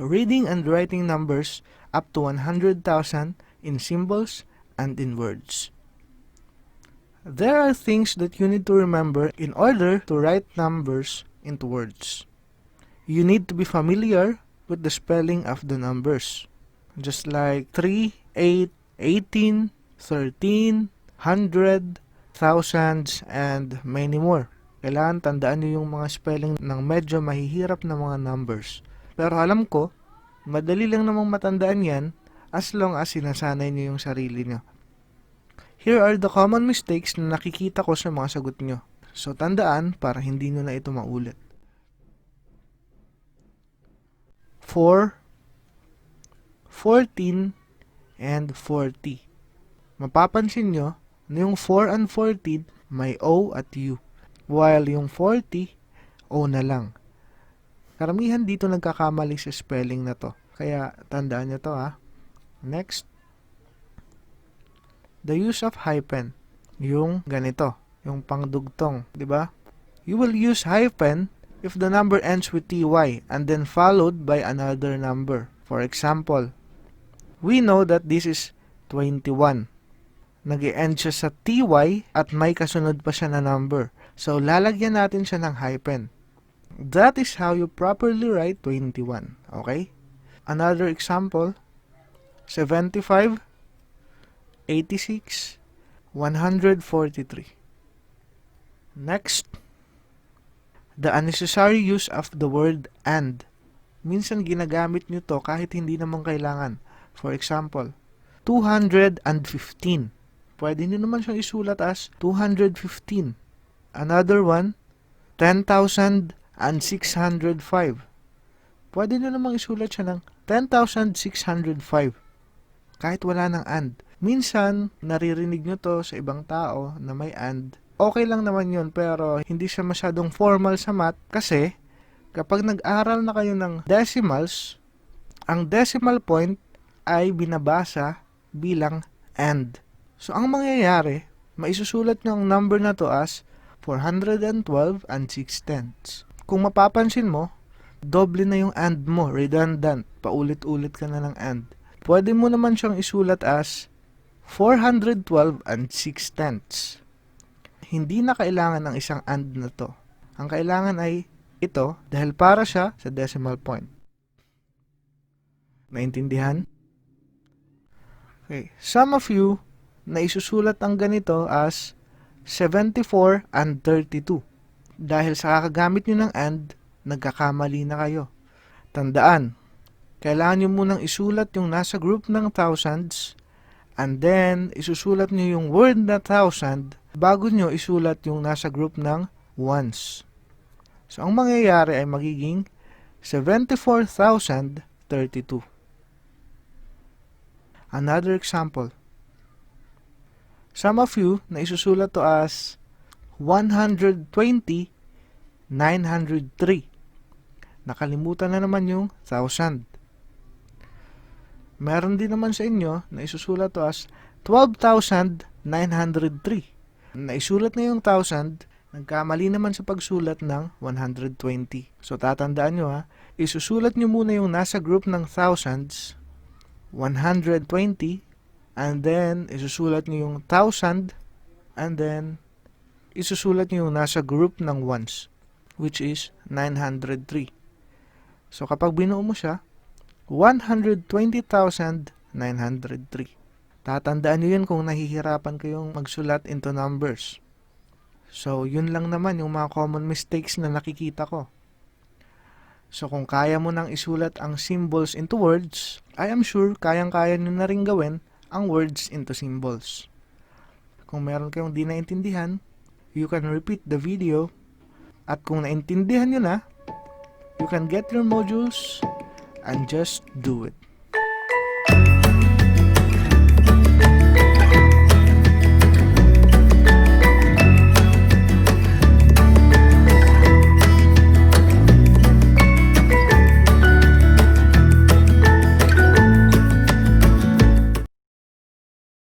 reading and writing numbers up to 100,000 in symbols and in words. There are things that you need to remember in order to write numbers into words. You need to be familiar with the spelling of the numbers. Just like 3, 8, 18, 13, 100, thousands, and many more. Kailangan tandaan nyo yung mga spelling ng medyo mahihirap na mga numbers. Pero alam ko, madali lang namang matandaan yan as long as sinasanay nyo yung sarili nyo. Here are the common mistakes na nakikita ko sa mga sagot nyo. So tandaan para hindi nyo na ito maulit. 4, 14, and 40. Mapapansin nyo na yung 4 and 14 may O at U, while yung 40, O na lang. Karamihan dito nagkakamali sa spelling na to, kaya tandaan nyo to ha. Next, the use of hyphen, yung ganito, yung pangdugtong, di ba? You will use hyphen if the number ends with ty and then followed by another number. For example, we know that this is 21. Nag-e-end siya sa ty at may kasunod pa siya na number. So, lalagyan natin siya ng hyphen. That is how you properly write 21. Okay? Another example, 75, 86, 143. Next, the unnecessary use of the word and. Minsan ginagamit nyo to kahit hindi naman kailangan. For example, 215. Pwede nyo naman siyang isulat as 215. Another one, 10,605. Pwede nyo namang isulat siya ng 10,605. Kahit wala ng and. Minsan, naririnig nyo to sa ibang tao na may and. Okay lang naman yun, pero hindi siya masyadong formal sa math kasi kapag nag-aral na kayo ng decimals, ang decimal point ay binabasa bilang and. So, ang mangyayari, maisusulat nyo ang number na to as 412 and 6/10. Kung mapapansin mo, doble na yung and mo, redundant, paulit-ulit ka na ng and. Pwede mo naman siyang isulat as 412 and 6/10. Hindi na kailangan ng isang and na to. Ang kailangan ay ito dahil para siya sa decimal point. Naintindihan? Okay. Some of you na isusulat ang ganito as 74 and 32. Dahil sa kakagamit nyo ng and, nagkakamali na kayo. Tandaan, kailangan nyo munang isulat yung nasa group ng thousands and then isusulat nyo yung word na thousand bago nyo isulat yung nasa group ng ones. So, ang mangyayari ay magiging 74,032. Another example. Some of you na isusulat to as 120,903. Nakalimutan na naman yung 1,000. Meron din naman sa inyo na isusulat to as 12,903. Naisulat na yung 1,000, nagkamali naman sa pagsulat ng 120. So, tatandaan nyo ha, isusulat nyo muna yung nasa group ng thousands, 120, and then isusulat nyo yung 1,000, and then isusulat nyo yung nasa group ng ones, which is 903. So, kapag binuo mo siya, 120,903. Tatandaan nyo yun kung nahihirapan kayong magsulat into numbers. So, yun lang naman yung mga common mistakes na nakikita ko. So, kung kaya mo nang isulat ang symbols into words, I am sure kayang-kaya nyo na rin gawin ang words into symbols. Kung meron kayong di naintindihan, you can repeat the video. At kung naintindihan nyo na, you can get your modules and just do it.